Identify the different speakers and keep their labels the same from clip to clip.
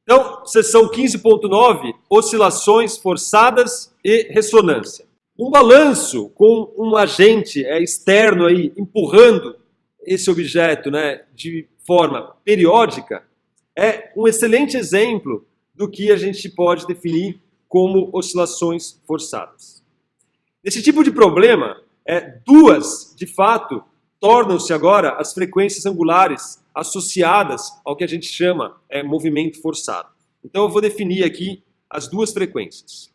Speaker 1: Então, seção 15.9, oscilações forçadas e ressonância. Um balanço com um agente externo aí empurrando esse objeto, né, de forma periódica é um excelente exemplo do que a gente pode definir como oscilações forçadas. Nesse tipo de problema, duas, de fato, tornam-se agora as frequências angulares associadas ao que a gente chama movimento forçado. Então eu vou definir aqui as duas frequências.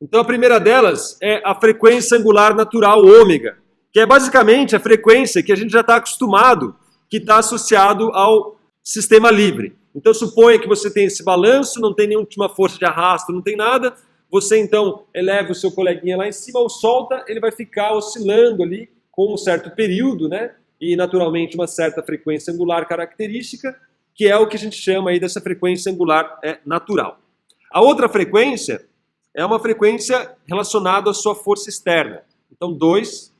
Speaker 1: Então a primeira delas é a frequência angular natural ômega, que é basicamente a frequência que a gente já está acostumado, que está associado ao sistema livre. Então suponha que você tem esse balanço, não tem nenhuma força de arrasto, não tem nada, você então eleva o seu coleguinha lá em cima, o solta, ele vai ficar oscilando ali com um certo período, né? E naturalmente uma certa frequência angular característica, que é o que a gente chama aí dessa frequência angular natural. A outra frequência é uma frequência relacionada à sua força externa. Então 2,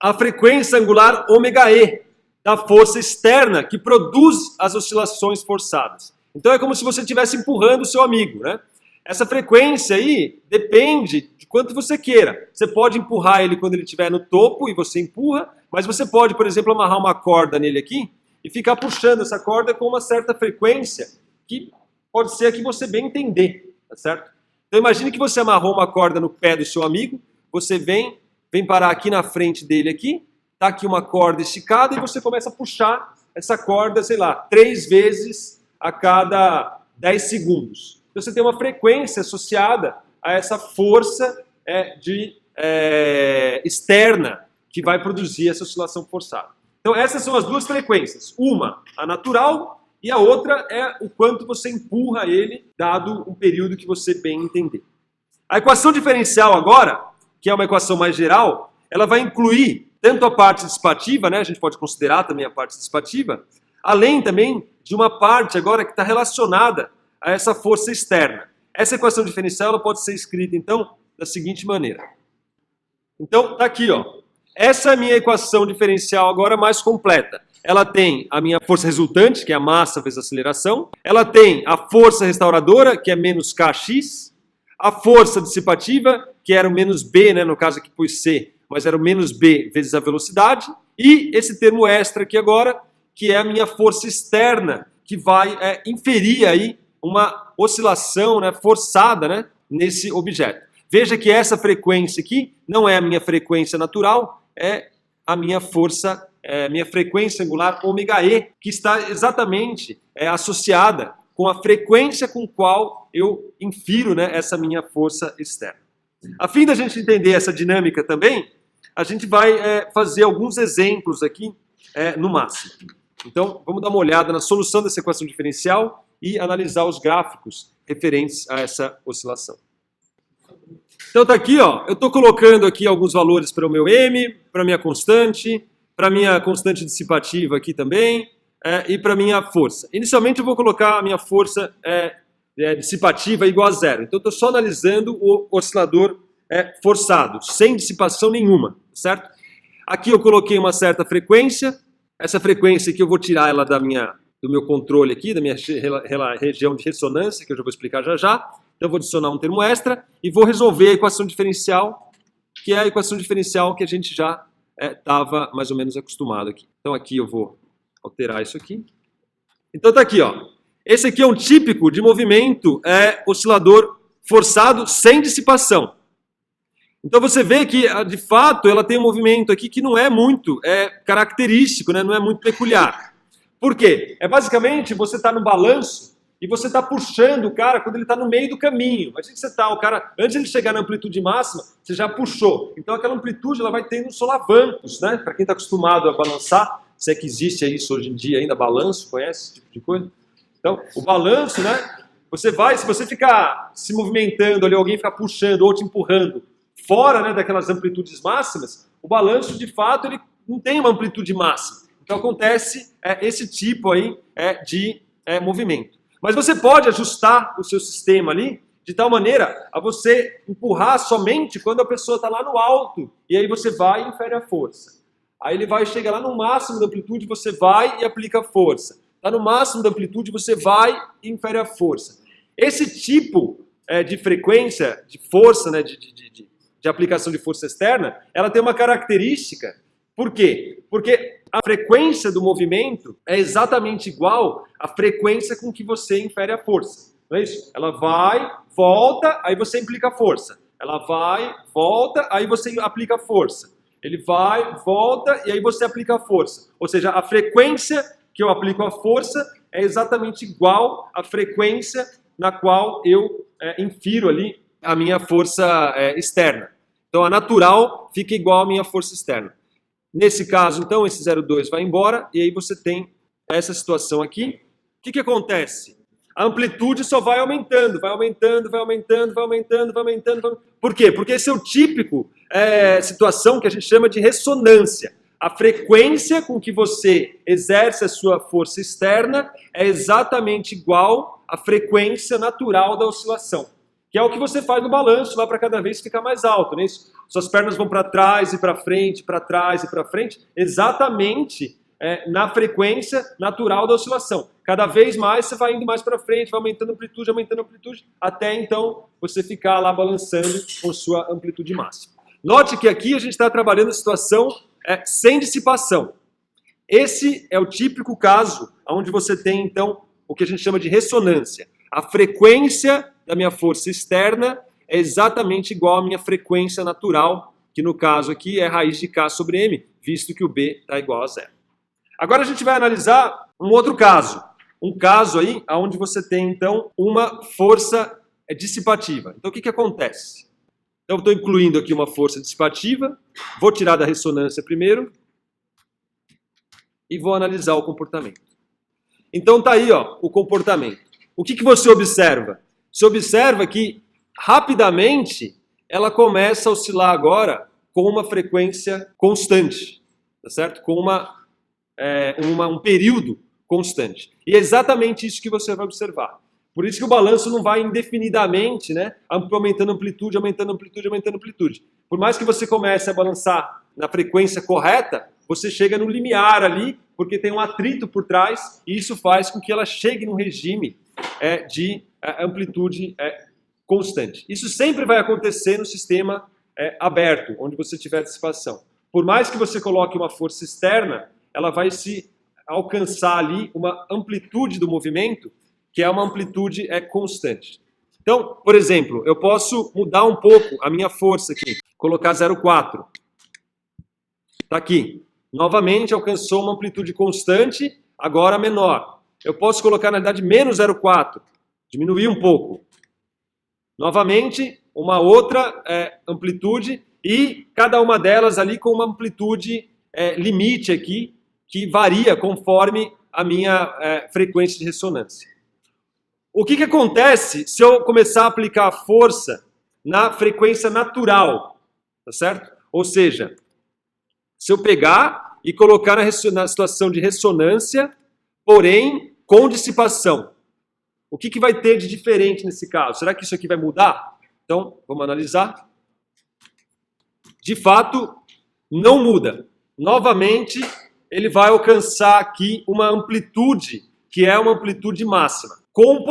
Speaker 1: a frequência angular ômega E, da força externa que produz as oscilações forçadas. Então é como se você estivesse empurrando o seu amigo, né? Essa frequência aí depende de quanto você queira. Você pode empurrar ele quando ele estiver no topo e você empurra, mas você pode, por exemplo, amarrar uma corda nele aqui e ficar puxando essa corda com uma certa frequência que pode ser a que você bem entender, tá certo? Então imagine que você amarrou uma corda no pé do seu amigo, você vem parar aqui na frente dele aqui, tá aqui uma corda esticada e você começa a puxar essa corda, sei lá, 3 vezes a cada 10 segundos. Então você tem uma frequência associada a essa força externa que vai produzir essa oscilação forçada. Então essas são as duas frequências. Uma, a natural, e a outra é o quanto você empurra ele, dado um período que você bem entender. A equação diferencial agora, que é uma equação mais geral, ela vai incluir tanto a parte dissipativa, né, a gente pode considerar também a parte dissipativa, além também de uma parte agora que está relacionada a essa força externa. Essa equação diferencial ela pode ser escrita, então, da seguinte maneira. Então, está aqui, ó. Essa é a minha equação diferencial agora mais completa. Ela tem a minha força resultante, que é a massa vezes a aceleração. Ela tem a força restauradora, que é menos Kx. A força dissipativa, que era o menos B, né, no caso aqui pus C, mas era o menos B vezes a velocidade. E esse termo extra aqui agora, que é a minha força externa, que vai inferir aí uma oscilação, né, forçada, né, nesse objeto. Veja que essa frequência aqui não é a minha frequência natural, é a minha força, minha frequência angular ômega E, que está exatamente associada com a frequência com qual eu infiro, né, essa minha força externa. A fim da gente entender essa dinâmica também, a gente vai fazer alguns exemplos aqui no máximo. Então, vamos dar uma olhada na solução dessa equação diferencial e analisar os gráficos referentes a essa oscilação. Então está aqui, ó, eu estou colocando aqui alguns valores para o meu M, para a minha constante dissipativa aqui também, e para a minha força. Inicialmente eu vou colocar a minha força dissipativa igual a 0. Então eu estou só analisando o oscilador forçado, sem dissipação nenhuma, certo? Aqui eu coloquei uma certa frequência, essa frequência aqui eu vou tirar ela do meu controle aqui, da minha região de ressonância, que eu já vou explicar já já. Então eu vou adicionar um termo extra e vou resolver a equação diferencial, que é a equação diferencial que a gente já estava mais ou menos acostumado aqui. Então aqui eu vou alterar isso aqui. Então está aqui, ó. Esse aqui é um típico de movimento oscilador forçado sem dissipação. Então você vê que, de fato, ela tem um movimento aqui que não é muito característico, né? Não é muito peculiar. Por quê? Basicamente, você está no balanço e você está puxando o cara quando ele está no meio do caminho. Imagina que você está, o cara, antes de ele chegar na amplitude máxima, você já puxou. Então aquela amplitude ela vai tendo uns solavancos, né? Para quem está acostumado a balançar, se é que existe isso hoje em dia ainda, balanço, conhece esse tipo de coisa? Então, o balanço, né? Se você ficar se movimentando ali, alguém ficar puxando ou te empurrando fora, né, daquelas amplitudes máximas, o balanço, de fato, ele não tem uma amplitude máxima. Então acontece esse tipo aí de movimento. Mas você pode ajustar o seu sistema ali de tal maneira a você empurrar somente quando a pessoa está lá no alto e aí você vai e infere a força. Aí ele vai chegar lá no máximo da amplitude, você vai e aplica a força. Está no máximo da amplitude, você vai e infere a força. Esse tipo de frequência, de força, né, de aplicação de força externa, ela tem uma característica. Por quê? Porque a frequência do movimento é exatamente igual à frequência com que você infere a força. Não é isso? Ela vai, volta, aí você aplica a força. Ela vai, volta, aí você aplica a força. Ele vai, volta, e aí você aplica a força. Ou seja, a frequência que eu aplico a força é exatamente igual à frequência na qual eu infiro ali a minha força externa. Então, a natural fica igual à minha força externa. Nesse caso, então, esse 0,2 vai embora, e aí você tem essa situação aqui. O que acontece? A amplitude só vai aumentando, vai aumentando, vai aumentando, vai aumentando, vai aumentando. Por quê? Porque esse é o típico situação que a gente chama de ressonância. A frequência com que você exerce a sua força externa é exatamente igual à frequência natural da oscilação, que é o que você faz no balanço lá para cada vez ficar mais alto, não é isso? Suas pernas vão para trás e para frente, para trás e para frente, exatamente na frequência natural da oscilação. Cada vez mais você vai indo mais para frente, vai aumentando a amplitude, até então você ficar lá balançando com sua amplitude máxima. Note que aqui a gente está trabalhando a situação sem dissipação. Esse é o típico caso onde você tem, então, o que a gente chama de ressonância. A frequência da minha força externa é exatamente igual à minha frequência natural, que no caso aqui é raiz de K sobre M, visto que o B está igual a zero. Agora a gente vai analisar um outro caso. Um caso aí onde você tem, então, uma força dissipativa. Então, o que acontece? Então, estou incluindo aqui uma força dissipativa, vou tirar da ressonância primeiro e vou analisar o comportamento. Então, está aí o comportamento. O que você observa? Você observa que, rapidamente, ela começa a oscilar agora com uma frequência constante, tá certo? Com um período constante. E é exatamente isso que você vai observar. Por isso que o balanço não vai indefinidamente, né, aumentando amplitude, aumentando amplitude, aumentando amplitude. Por mais que você comece a balançar na frequência correta, você chega no limiar ali, porque tem um atrito por trás, e isso faz com que ela chegue num regime de amplitude constante. Isso sempre vai acontecer no sistema aberto, onde você tiver dissipação. Por mais que você coloque uma força externa, ela vai se alcançar ali uma amplitude do movimento, que é uma amplitude constante. Então, por exemplo, eu posso mudar um pouco a minha força aqui, colocar 0,4. Está aqui. Novamente alcançou uma amplitude constante, agora menor. Eu posso colocar, na verdade, menos 0,4, diminuir um pouco. Novamente, uma outra amplitude, e cada uma delas ali com uma amplitude limite aqui, que varia conforme a minha frequência de ressonância. O que acontece se eu começar a aplicar a força na frequência natural, tá certo? Ou seja, se eu pegar e colocar na situação de ressonância, porém com dissipação, o que vai ter de diferente nesse caso? Será que isso aqui vai mudar? Então, vamos analisar. De fato, não muda. Novamente, ele vai alcançar aqui uma amplitude, que é uma amplitude máxima. Com um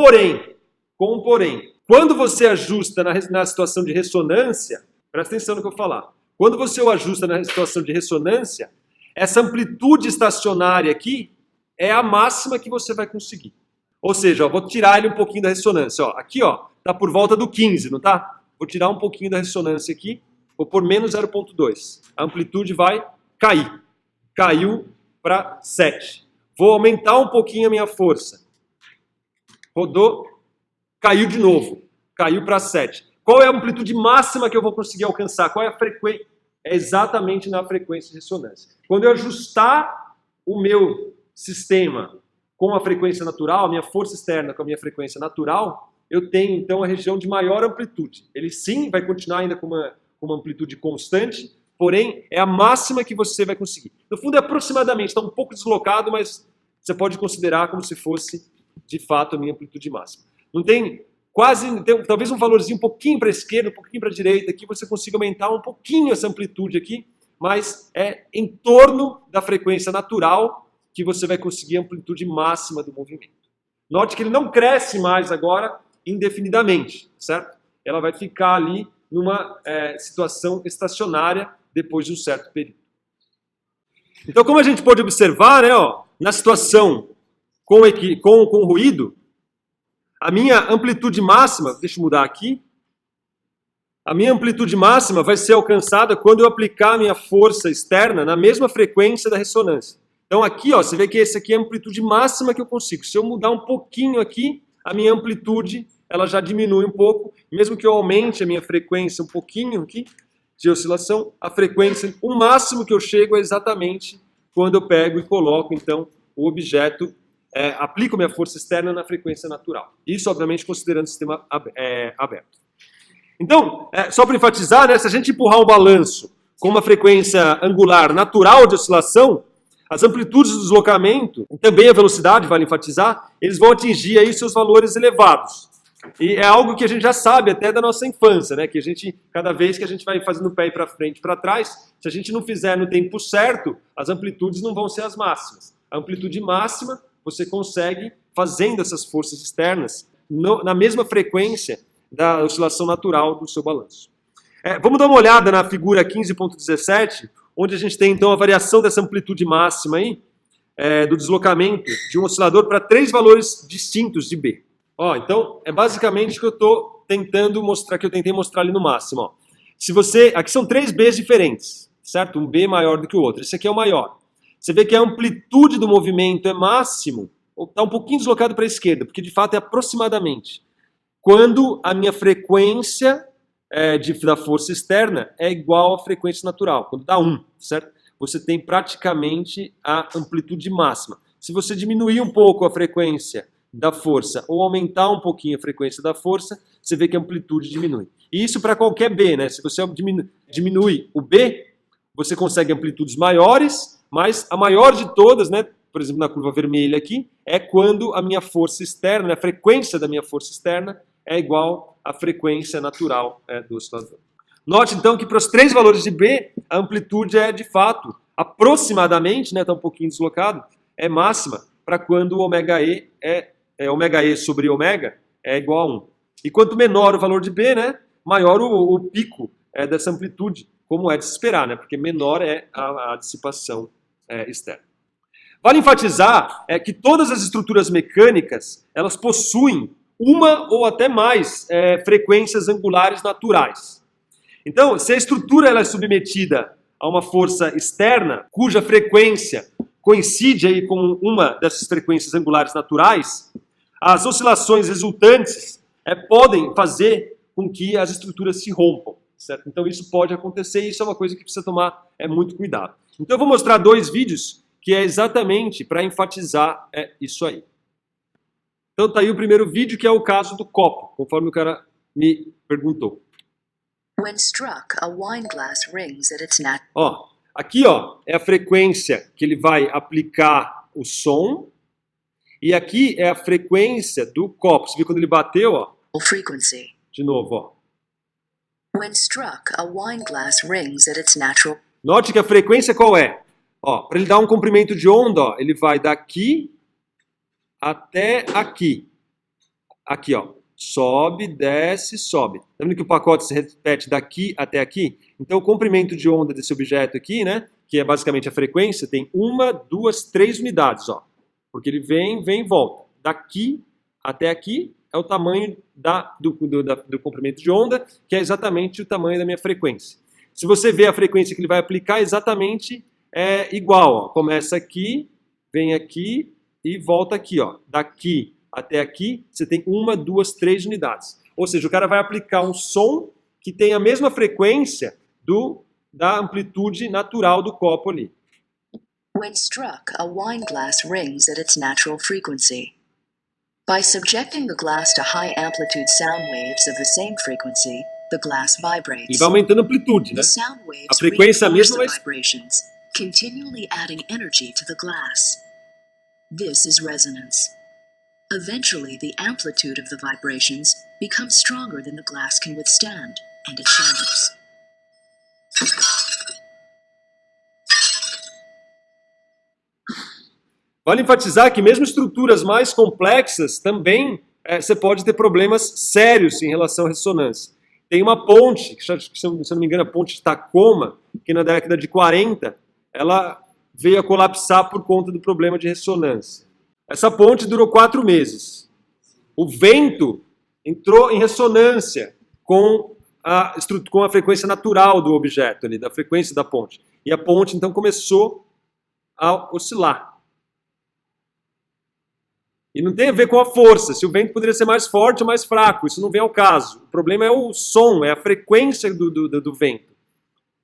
Speaker 1: porém. Quando você ajusta na situação de ressonância, presta atenção no que eu vou falar. Quando você o ajusta na situação de ressonância, essa amplitude estacionária aqui é a máxima que você vai conseguir. Ou seja, vou tirar ele um pouquinho da ressonância. Aqui está por volta do 15, não está? Vou tirar um pouquinho da ressonância aqui, vou pôr menos 0,2. A amplitude vai cair. Caiu para 7. Vou aumentar um pouquinho a minha força. Rodou, caiu de novo. Caiu para 7. Qual é a amplitude máxima que eu vou conseguir alcançar? Qual é a frequência? É exatamente na frequência de ressonância. Quando eu ajustar o meu sistema com a frequência natural, a minha força externa com a minha frequência natural, eu tenho então a região de maior amplitude. Ele sim vai continuar ainda com uma amplitude constante, porém é a máxima que você vai conseguir. No fundo é aproximadamente, está um pouco deslocado, mas você pode considerar como se fosse de fato a minha amplitude máxima. Não tem talvez um valorzinho um pouquinho para a esquerda, um pouquinho para a direita aqui, você consiga aumentar um pouquinho essa amplitude aqui, mas é em torno da frequência natural que você vai conseguir a amplitude máxima do movimento. Note que ele não cresce mais agora indefinidamente, certo? Ela vai ficar ali numa situação estacionária depois de um certo período. Então, como a gente pode observar, né, ó, na situação com ruído, a minha amplitude máxima, deixa eu mudar aqui, a minha amplitude máxima vai ser alcançada quando eu aplicar a minha força externa na mesma frequência da ressonância. Então aqui, ó, você vê que esse aqui é a amplitude máxima que eu consigo. Se eu mudar um pouquinho aqui, a minha amplitude ela já diminui um pouco. Mesmo que eu aumente a minha frequência um pouquinho aqui de oscilação, a frequência, o máximo que eu chego é exatamente quando eu pego e coloco, então, o objeto, aplico minha força externa na frequência natural. Isso, obviamente, considerando o sistema aberto. Então, só para enfatizar, né, se a gente empurrar um balanço com uma frequência angular natural de oscilação, as amplitudes do deslocamento, também a velocidade, vale enfatizar, eles vão atingir aí seus valores elevados. E é algo que a gente já sabe até da nossa infância, né? Que a gente, cada vez que a gente vai fazendo o pé para frente e para trás, se a gente não fizer no tempo certo, as amplitudes não vão ser as máximas. A amplitude máxima você consegue fazendo essas forças externas na mesma frequência da oscilação natural do seu balanço. Vamos dar uma olhada na figura 15.17, onde a gente tem então a variação dessa amplitude máxima aí, do deslocamento de um oscilador para 3 valores distintos de B. Ó, então, é basicamente o que eu estou tentando mostrar, que eu tentei mostrar ali no máximo. Ó. Se você, aqui são 3 Bs diferentes, certo? Um B maior do que o outro. Esse aqui é o maior. Você vê que a amplitude do movimento é máximo, ou está um pouquinho deslocado para a esquerda, porque de fato é aproximadamente quando a minha frequência da força externa é igual à frequência natural, quando dá 1, certo? Você tem praticamente a amplitude máxima. Se você diminuir um pouco a frequência da força ou aumentar um pouquinho a frequência da força, você vê que a amplitude diminui. E isso para qualquer B, né? Se você diminui o B, você consegue amplitudes maiores, mas a maior de todas, né? Por exemplo, na curva vermelha aqui, é quando a minha força externa, a frequência da minha força externa é igual à frequência natural do oscilador. Note então que para os 3 valores de B, a amplitude é de fato, aproximadamente, né? Está um pouquinho deslocado, é máxima para quando o ômega E sobre ômega é igual a 1. E quanto menor o valor de B, né, maior o pico dessa amplitude, como é de se esperar, né, porque menor é a dissipação externa. Vale enfatizar que todas as estruturas mecânicas, elas possuem uma ou até mais frequências angulares naturais. Então, se a estrutura ela é submetida a uma força externa, cuja frequência coincide aí com uma dessas frequências angulares naturais, as oscilações resultantes podem fazer com que as estruturas se rompam, certo? Então isso pode acontecer e isso é uma coisa que precisa tomar muito cuidado. Então eu vou mostrar 2 vídeos que é exatamente para enfatizar isso aí. Então tá aí o primeiro vídeo, que é o caso do copo, conforme o cara me perguntou.
Speaker 2: When struck, a wine glass rings at its
Speaker 1: Ó, aqui ó, é a frequência que ele vai aplicar o som, e aqui é a frequência do copo. Você viu quando ele bateu, ó?
Speaker 2: frequency.
Speaker 1: De novo, ó.
Speaker 2: When struck, a wine glass rings at its natural.
Speaker 1: Note que a frequência qual é? Ó, para ele dar um comprimento de onda, ó, ele vai daqui até aqui. Aqui, ó. Sobe, desce, sobe. Tá vendo que o pacote se repete daqui até aqui? Então o comprimento de onda desse objeto aqui, né, que é basicamente a frequência, tem 1, 2, 3 unidades, ó. Porque ele vem e volta. Daqui até aqui é o tamanho do comprimento de onda, que é exatamente o tamanho da minha frequência. Se você vê a frequência que ele vai aplicar, exatamente igual. Ó. Começa aqui, vem aqui e volta aqui. Ó. Daqui até aqui, você tem 1, 2, 3 unidades. Ou seja, o cara vai aplicar um som que tem a mesma frequência da amplitude natural do copo ali.
Speaker 2: When struck, a wine glass rings at its natural frequency. By subjecting the glass to high amplitude sound waves of the same frequency, the glass vibrates.
Speaker 1: Ele vai aumentando a amplitude, né?
Speaker 2: The sound waves
Speaker 1: A frequência
Speaker 2: reinforce
Speaker 1: mesma
Speaker 2: the
Speaker 1: vai...
Speaker 2: vibrations, continually adding energy to the glass. This is resonance. Eventually, the amplitude of the vibrations becomes stronger than the glass can withstand, and it shatters.
Speaker 1: Vale enfatizar que mesmo estruturas mais complexas também você pode ter problemas sérios em relação à ressonância. Tem uma ponte, que, se eu não me engano, a ponte de Tacoma, que na década de 40, ela veio a colapsar por conta do problema de ressonância. Essa ponte durou 4 meses. O vento entrou em ressonância com a frequência natural do objeto, ali, da frequência da ponte. E a ponte, então, começou a oscilar. E não tem a ver com a força, se o vento poderia ser mais forte ou mais fraco, isso não vem ao caso. O problema é o som, é a frequência do vento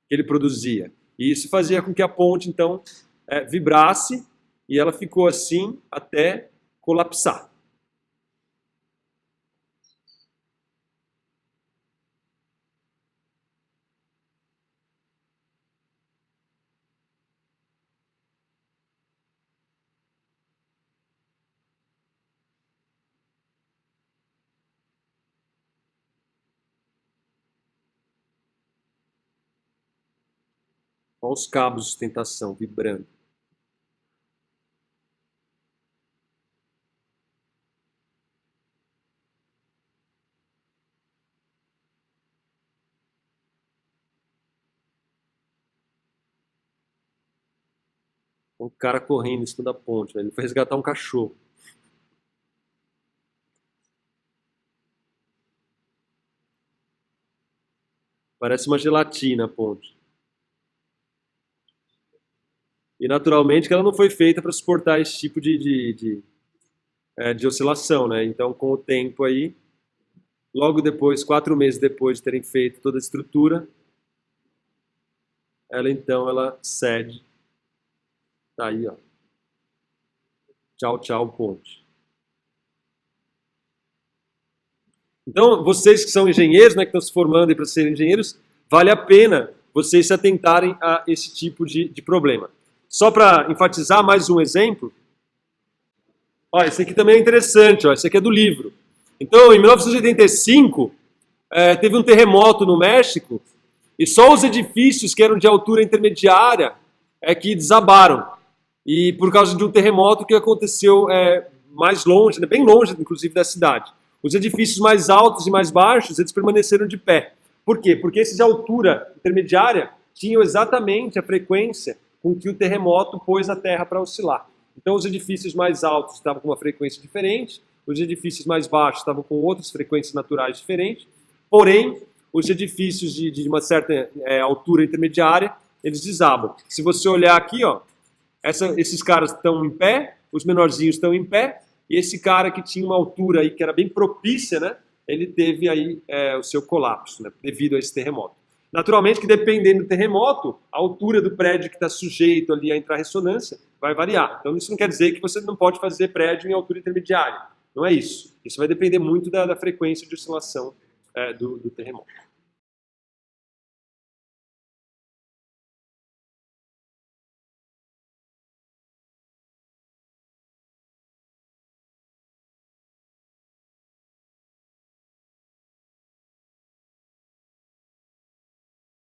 Speaker 1: que ele produzia. E isso fazia com que a ponte, então, vibrasse, e ela ficou assim até colapsar. Olha os cabos de sustentação vibrando. Um cara correndo em cima da ponte, né? Ele foi resgatar um cachorro. Parece uma gelatina a ponte. E naturalmente que ela não foi feita para suportar esse tipo de oscilação, né? Então, com o tempo aí, logo depois, 4 meses depois de terem feito toda a estrutura, ela cede. Tá aí, ó. Tchau, tchau, ponte. Então, vocês que são engenheiros, né, que estão se formando para serem engenheiros, vale a pena vocês se atentarem a esse tipo de problema. Só para enfatizar mais um exemplo, ó, esse aqui também é interessante, ó, esse aqui é do livro. Então, em 1985, teve um terremoto no México e só os edifícios que eram de altura intermediária que desabaram. E por causa de um terremoto que aconteceu mais longe, bem longe, inclusive, da cidade. Os edifícios mais altos e mais baixos, eles permaneceram de pé. Por quê? Porque esses de altura intermediária tinham exatamente a frequência com que o terremoto pôs a Terra para oscilar. Então, os edifícios mais altos estavam com uma frequência diferente, os edifícios mais baixos estavam com outras frequências naturais diferentes, porém, os edifícios de uma certa altura intermediária, eles desabam. Se você olhar aqui, ó, esses caras estão em pé, os menorzinhos estão em pé, e esse cara que tinha uma altura aí que era bem propícia, né, ele teve aí o seu colapso, né, devido a esse terremoto. Naturalmente que dependendo do terremoto, a altura do prédio que está sujeito ali a entrar em ressonância vai variar. Então isso não quer dizer que você não pode fazer prédio em altura intermediária. Não é isso. Isso vai depender muito da frequência de oscilação do terremoto.